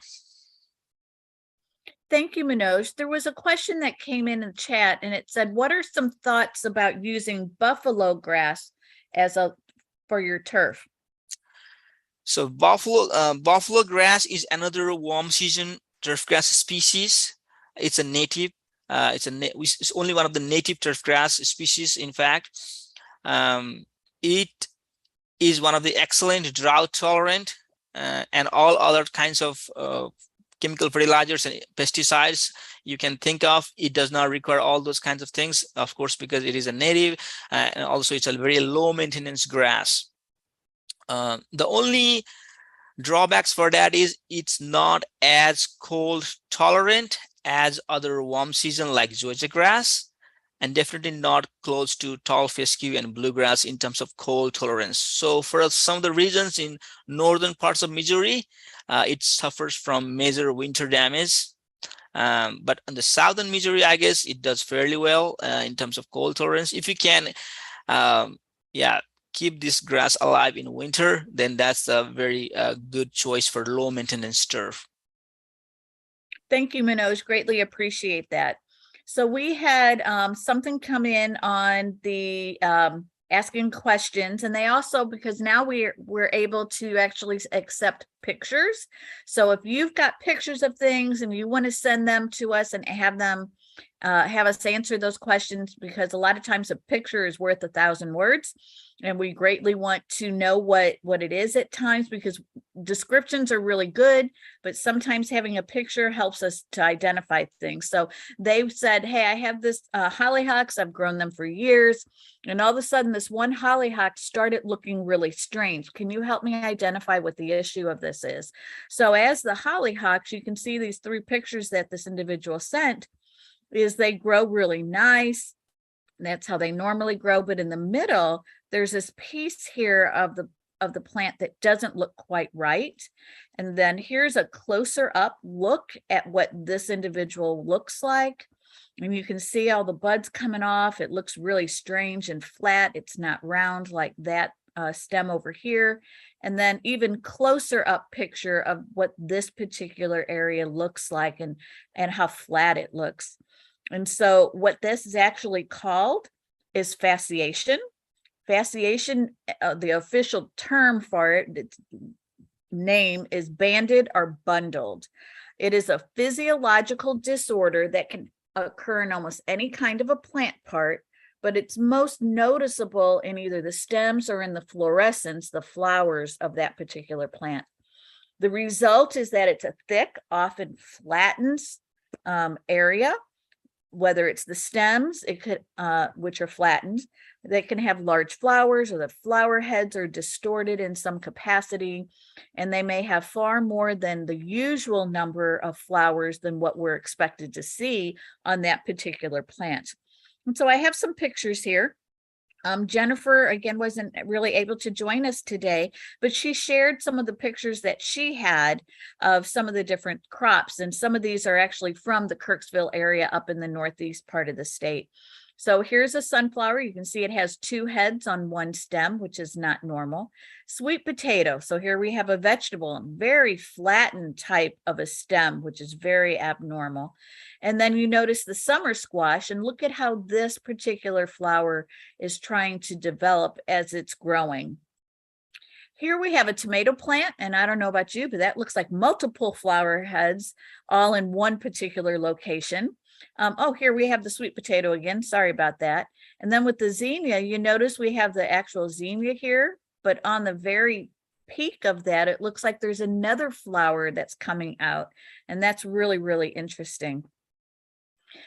Thank you, Manoj. There was a question that came in the chat, and it said, what are some thoughts about using buffalo grass for your turf? So buffalo grass is another warm season turf grass species. It's a native. It's only one of the native turf grass species. In fact, it is one of the excellent drought tolerant and all other kinds of chemical fertilizers and pesticides you can think of. It does not require all those kinds of things, of course, because it is a native, and also it's a very low maintenance grass. The only drawbacks for that is it's not as cold tolerant as other warm season like Georgia grass, and definitely not close to tall fescue and bluegrass in terms of cold tolerance. So for some of the regions in northern parts of Missouri, it suffers from major winter damage. But on the southern Missouri, I guess it does fairly well in terms of cold tolerance. If you can keep this grass alive in winter, then that's a very good choice for low maintenance turf. Thank you, Manoj. Greatly appreciate that. So we had something come in on the asking questions, and they also, because now we're able to actually accept pictures. So if you've got pictures of things and you want to send them to us and have them have us answer those questions, because a lot of times a picture is worth 1,000 words, and we greatly want to know what it is at times, because descriptions are really good, but sometimes having a picture helps us to identify things. So they said, hey, I have this hollyhocks, I've grown them for years, and all of a sudden this one hollyhock started looking really strange. Can you help me identify what the issue of this is? So as the hollyhocks, you can see these 3 pictures that this individual sent, is they grow really nice. That's how they normally grow. But in the middle, there's this piece here of the plant that doesn't look quite right. And then here's a closer up look at what this individual looks like. And you can see all the buds coming off. It looks really strange and flat. It's not round like that stem over here. And then even closer up picture of what this particular area looks like and how flat it looks. And so what this is actually called is fasciation. Fasciation, the official term for it, it's name is banded or bundled. It is a physiological disorder that can occur in almost any kind of a plant part, but it's most noticeable in either the stems or in the fluorescence, the flowers of that particular plant. The result is that it's a thick, often flattened area, whether it's the stems, it could, which are flattened, they can have large flowers, or the flower heads are distorted in some capacity, and they may have far more than the usual number of flowers than what we're expected to see on that particular plant. And so I have some pictures here. Jennifer, again, wasn't really able to join us today, but she shared some of the pictures that she had of some of the different crops. And some of these are actually from the Kirksville area up in the northeast part of the state. So here's a sunflower. You can see it has 2 heads on one stem, which is not normal. Sweet potato. So here we have a vegetable, very flattened type of a stem, which is very abnormal. And then you notice the summer squash, and look at how this particular flower is trying to develop as it's growing. Here we have a tomato plant, and I don't know about you, but that looks like multiple flower heads all in one particular location. Oh, here we have the sweet potato again. Sorry about that. And then with the zinnia, you notice we have the actual zinnia here, but on the very peak of that, it looks like there's another flower that's coming out. And that's really, really interesting.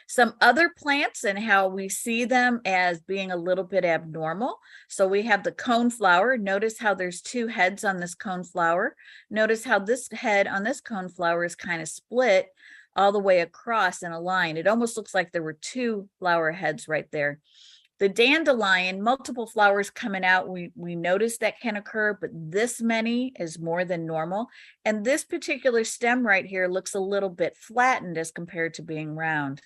Some other plants and how we see them as being a little bit abnormal. So we have the coneflower. Notice how there's 2 heads on this coneflower. Notice how this head on this coneflower is kind of split all the way across in a line. It almost looks like there were 2 flower heads right there. The dandelion, multiple flowers coming out, we notice that can occur, but this many is more than normal. And this particular stem right here looks a little bit flattened as compared to being round.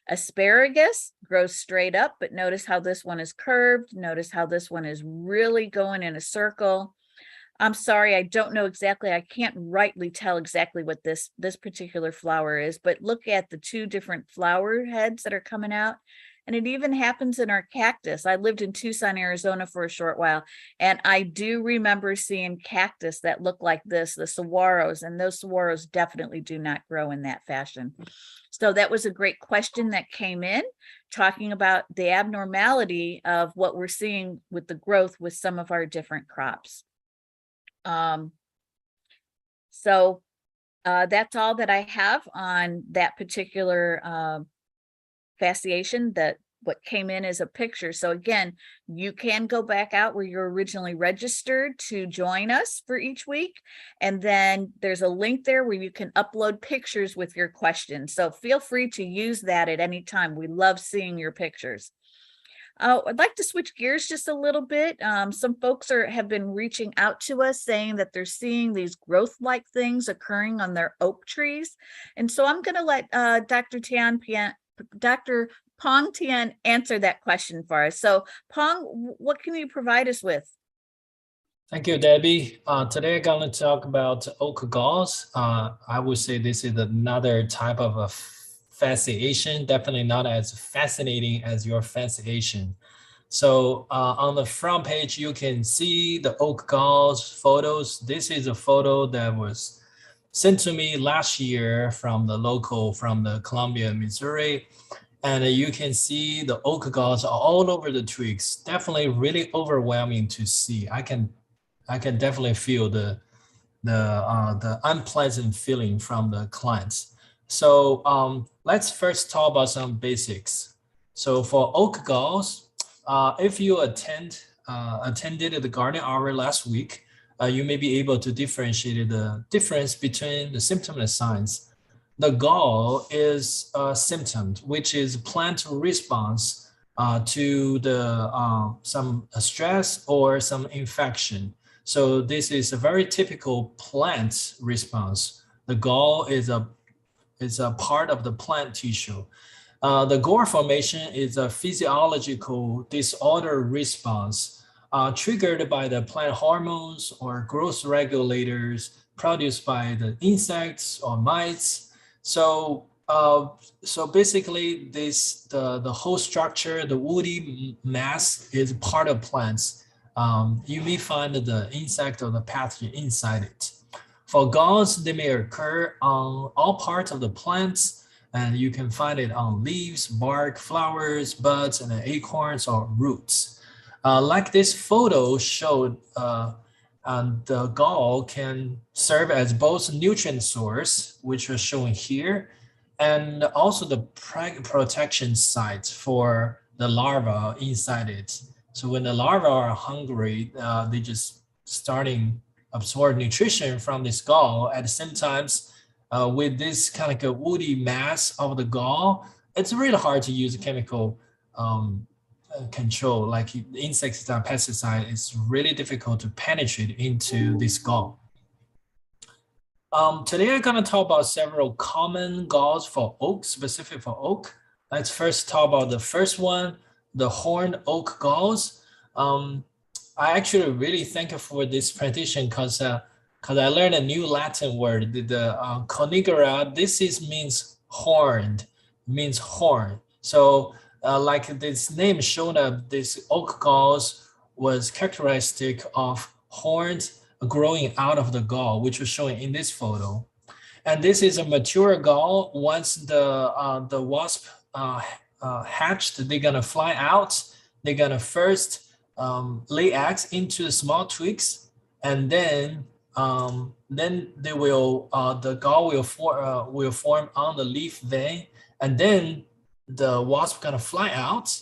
Asparagus grows straight up, but notice how this one is curved. Notice how this one is really going in a circle. I'm sorry, I don't know exactly. I can't rightly tell exactly what this particular flower is, but look at the 2 different flower heads that are coming out. And it even happens in our cactus. I lived in Tucson, Arizona for a short while, and I do remember seeing cactus that look like this, the saguaros, and those saguaros definitely do not grow in that fashion. So that was a great question that came in, talking about the abnormality of what we're seeing with the growth with some of our different crops. So that's all that I have on that particular fasciation, that what came in as a picture. So again, you can go back out where you're originally registered to join us for each week. And then there's a link there where you can upload pictures with your questions. So feel free to use that at any time. We love seeing your pictures. I'd like to switch gears just a little bit. Some folks have been reaching out to us saying that they're seeing these growth-like things occurring on their oak trees. And so I'm going to let Dr. Pong Tian answer that question for us. So Pong, what can you provide us with? Thank you, Debbie. Today I'm going to talk about oak galls. I would say this is another type of a fasciation, definitely not as fascinating as your fasciation. So on the front page, you can see the oak galls photos. This is a photo that was sent to me last year from the Columbia, Missouri. And you can see the oak galls are all over the twigs. Definitely really overwhelming to see. I can definitely feel the unpleasant feeling from the clients. So let's first talk about some basics. So for oak galls, if you attended the garden hour last week, you may be able to differentiate the difference between the symptom and signs. The gall is a symptom, which is plant response to some stress or some infection. So this is a very typical plant response. The gall is a part of the plant tissue. The gall formation is a physiological disorder response triggered by the plant hormones or growth regulators produced by the insects or mites. So basically the whole structure, the woody mass is part of plants. You may find the insect or the pathogen inside it. For galls, they may occur on all parts of the plants, and you can find it on leaves, bark, flowers, buds, and acorns or roots. Like this photo showed, the gall can serve as both nutrient source, which are shown here, and also the protection site for the larvae inside it. So when the larvae are hungry, they just starting absorb nutrition from this gall. At the same time, with this kind of like a woody mass of the gall, it's really hard to use a chemical control like insecticide, pesticide. It's really difficult to penetrate into this gall. Today I'm going to talk about several common galls for oak, specific for oak. Let's first talk about the first one, the horned oak galls. I actually really thank you for this presentation because I learned a new Latin word, the conigera. This means horned, means horn. So like this name shown up, this oak galls was characteristic of horns growing out of the gall, which was shown in this photo. And this is a mature gall. Once the wasp hatched, they're gonna fly out. They're gonna first lay eggs into the small twigs, and then they will the gall will form on the leaf vein, and then the wasp gonna fly out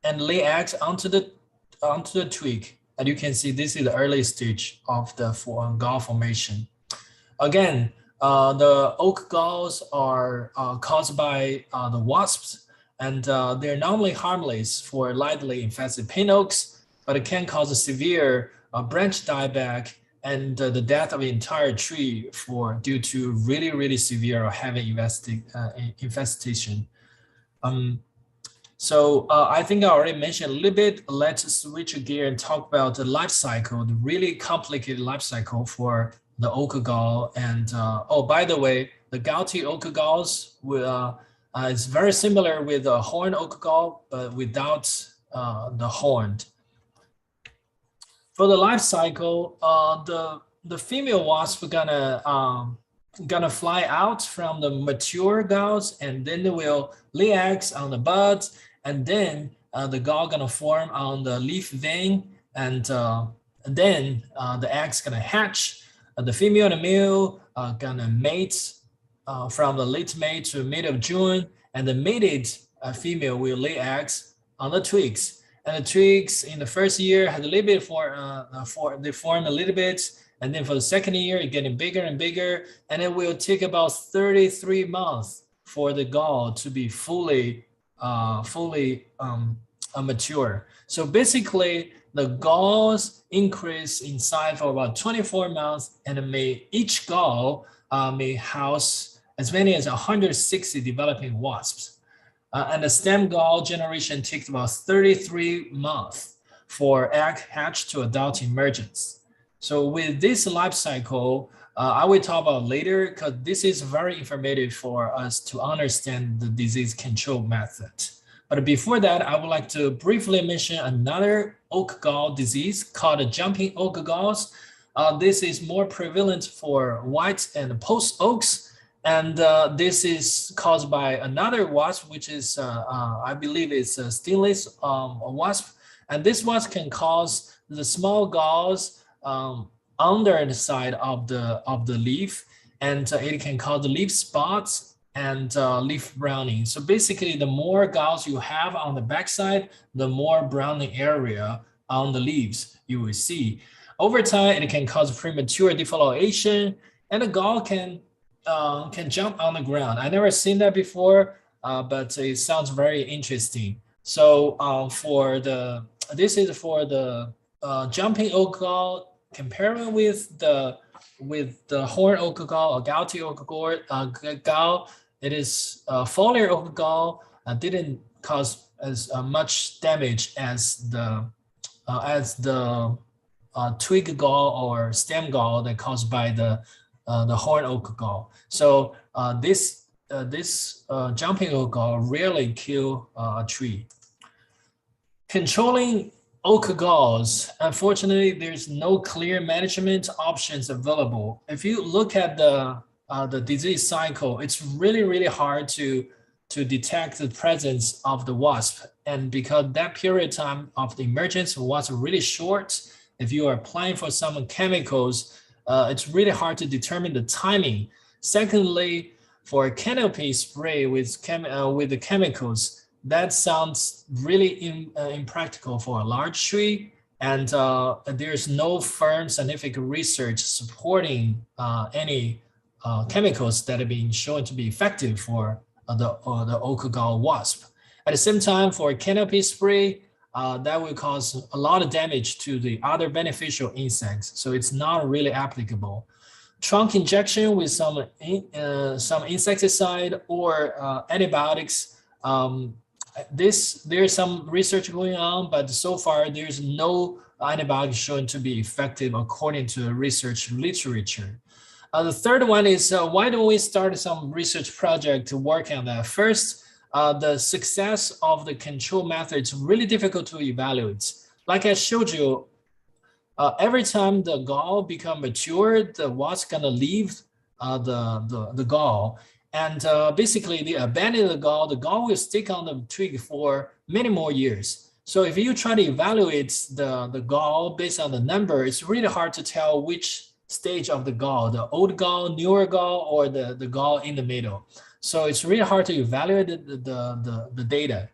and lay eggs onto the twig. And you can see this is the early stage of the gall formation. Again, the oak galls are caused by the wasps, and they're normally harmless for lightly infested pin oaks, but it can cause a severe branch dieback and the death of the entire tree due to really, really severe or heavy infestation. So I think I already mentioned a little bit. Let's switch gear and talk about the life cycle, the really complicated life cycle for the oak gall. And oh, by the way, the gouty oak galls is very similar with the horned oak gall, but without the horned. For the life cycle, the female wasp gonna fly out from the mature galls, and then they will lay eggs on the buds, and then the gall gonna form on the leaf vein, and then the eggs gonna hatch. The female and the male are gonna mate from the late May to mid of June, and the mated female will lay eggs on the twigs. And the twigs in the first year has a little bit they form a little bit, and then for the second year, it's getting bigger and bigger, and it will take about 33 months for the gall to be fully mature. So basically, the galls increase in size for about 24 months, and each gall may house as many as 160 developing wasps. And the stem gall generation takes about 33 months for egg hatch to adult emergence. So with this life cycle, I will talk about later because this is very informative for us to understand the disease control method. But before that, I would like to briefly mention another oak gall disease called jumping oak galls. This is more prevalent for white and post oaks. And this is caused by another wasp, which is, I believe it's a stingless wasp. And this wasp can cause the small galls under the side of the leaf, and it can cause the leaf spots and leaf browning. So basically, the more galls you have on the backside, the more browning area on the leaves you will see. Over time, it can cause premature defoliation, and the gall can jump on the ground. I never seen that before, but it sounds very interesting. So this is for the jumping oak gall, comparing with the horned oak gall or gouty oak gall. It is foliar oak gall didn't cause as much damage as the twig gall or stem gall that caused by the horned oak gall. So this jumping oak gall rarely kill a tree. Controlling oak galls. Unfortunately, there's no clear management options available. If you look at the disease cycle, it's really hard to detect the presence of the wasp. And because that period of time of the emergence was really short, if you are applying for some chemicals, it's really hard to determine the timing. Secondly, for canopy spray with the chemicals, that sounds really impractical for a large tree, and there's no firm scientific research supporting any chemicals that have been shown to be effective for the oak gall wasp. At the same time, for canopy spray, that will cause a lot of damage to the other beneficial insects, so it's not really applicable. Trunk injection with some insecticide or antibiotics. There's some research going on, but so far there's no antibiotic shown to be effective according to research literature. The third one is why don't we start some research project to work on that? First, the success of the control method is really difficult to evaluate. Like I showed you, every time the gall become mature, the wasp gonna leave the gall, and basically they abandon the gall will stick on the twig for many more years. So if you try to evaluate the gall based on the number, it's really hard to tell which stage of the gall, the old gall, newer gall, or the gall in the middle. So it's really hard to evaluate the data.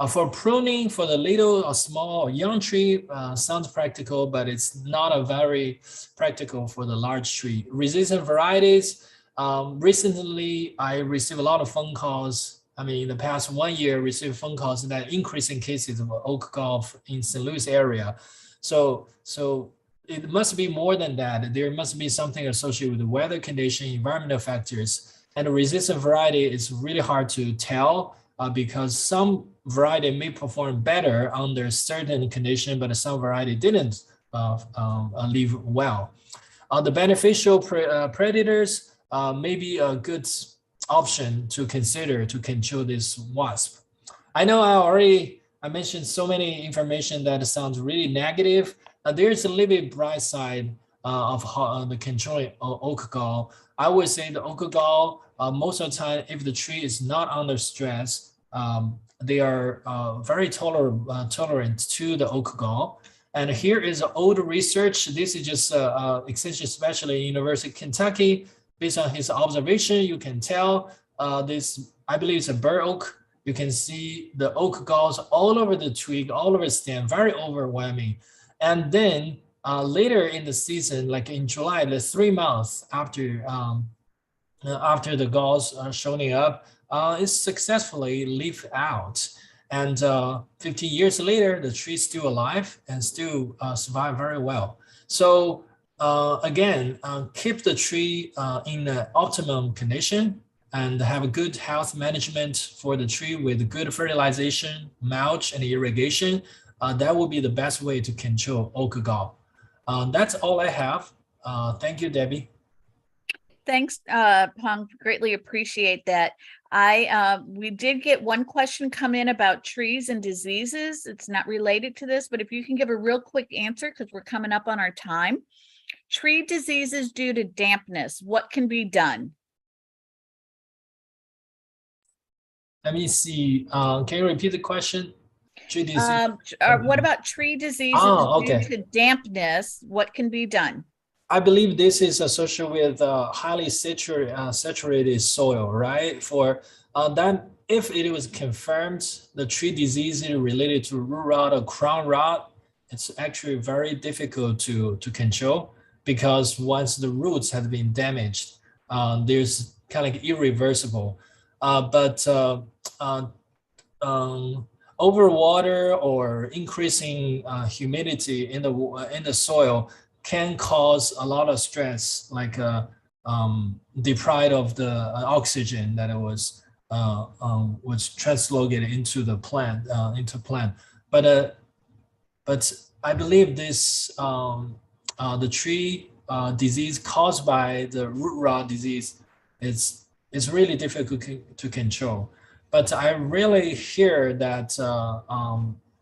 For pruning for the little or small or young tree sounds practical, but it's not a very practical for the large tree. Resistant varieties, recently I received a lot of phone calls. I mean, in the past 1 year, received phone calls that increasing cases of oak gall in St. Louis area. So it must be more than that. There must be something associated with the weather condition, environmental factors, and the resistant variety is really hard to tell because some variety may perform better under certain condition, but some variety didn't live well. The beneficial predators may be a good option to consider to control this wasp. I know I mentioned so many information that sounds really negative. There's a little bit bright side of the controlling oak gall. I would say the oak gall, most of the time, if the tree is not under stress, they are very tolerant to the oak gall. And here is old research. This is just extension specialist at University of Kentucky. Based on his observation, you can tell this, I believe it's a bur oak. You can see the oak galls all over the twig, all over the stem, very overwhelming. And then later in the season, like in July, the 3 months after the galls are showing up, it's successfully leaf out. And 15 years later, the tree is still alive and still survive very well. So again, keep the tree in the optimum condition and have a good health management for the tree with good fertilization, mulch, and irrigation. That will be the best way to control oak gall. That's all I have. Thank you, Debbie. Thanks, Pong. Greatly appreciate that. We did get one question come in about trees and diseases. It's not related to this, but if you can give a real quick answer because we're coming up on our time. Tree diseases due to dampness, what can be done? Let me see. Can you repeat the question? Tree disease. What about tree diseases due to dampness? What can be done? I believe this is associated with highly saturated soil, right? For that, if it was confirmed the tree disease is related to root rot or crown rot, it's actually very difficult to control because once the roots have been damaged, there's kind of like irreversible. But overwater or increasing humidity in the soil can cause a lot of stress, like deprived of the oxygen that it was translocated into the plant, But I believe this the tree disease caused by the root rot disease is really difficult to control. But I really hear that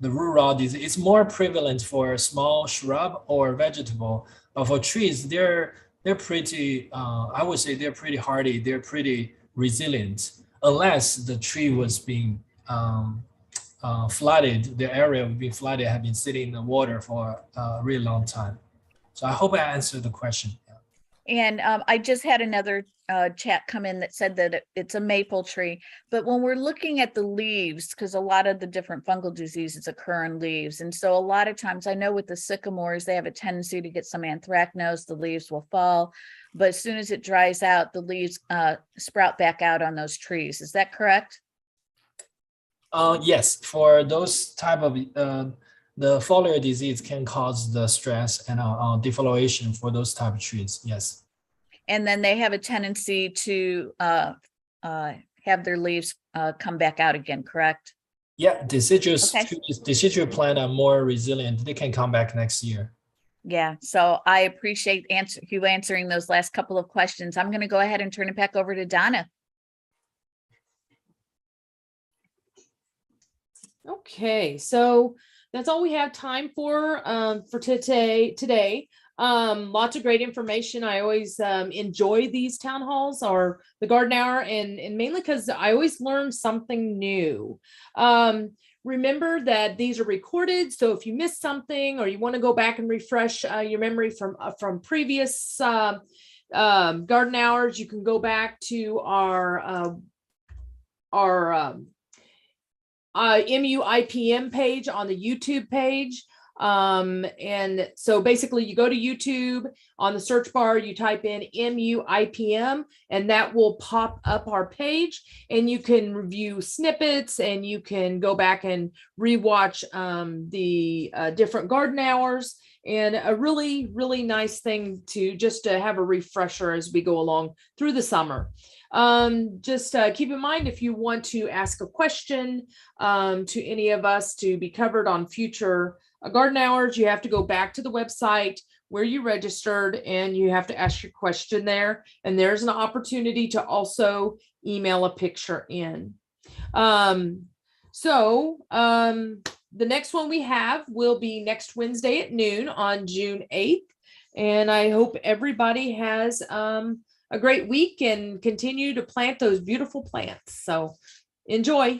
the root rot disease. It's more prevalent for small shrub or vegetable, but for trees, they're pretty. I would say they're pretty hardy. They're pretty resilient, unless the tree was being flooded. The area being flooded had been sitting in the water for a really long time. So I hope I answered the question. And I just had another chat come in that said that it's a maple tree, but when we're looking at the leaves, because a lot of the different fungal diseases occur in leaves. And so a lot of times I know with the sycamores, they have a tendency to get some anthracnose, the leaves will fall, but as soon as it dries out, the leaves sprout back out on those trees. Is that correct? Yes, for those type of the foliar disease can cause the stress and defoliation for those type of trees. Yes. And then they have a tendency to have their leaves come back out again, correct? Yeah, deciduous Okay. trees, deciduous plant are more resilient. They can come back next year. Yeah, so I appreciate you answering those last couple of questions. I'm going to go ahead and turn it back over to Donna. Okay, so that's all we have time for today. Lots of great information. I always enjoy these town halls or the garden hour, and mainly because I always learn something new. Remember that these are recorded, so if you missed something or you want to go back and refresh your memory from previous garden hours, you can go back to our MUIPM page on the YouTube page. And so basically you go to YouTube, on the search bar, you type in MUIPM, and that will pop up our page, and you can review snippets, and you can go back and rewatch the different garden hours. And a really, really nice thing to have a refresher as we go along through the summer. Just keep in mind, if you want to ask a question to any of us to be covered on future garden hours, you have to go back to the website where you registered, and you have to ask your question there. And there's an opportunity to also email a picture in. The next one we have will be next Wednesday at noon on June 8th. And I hope everybody has a great week and continue to plant those beautiful plants. So enjoy.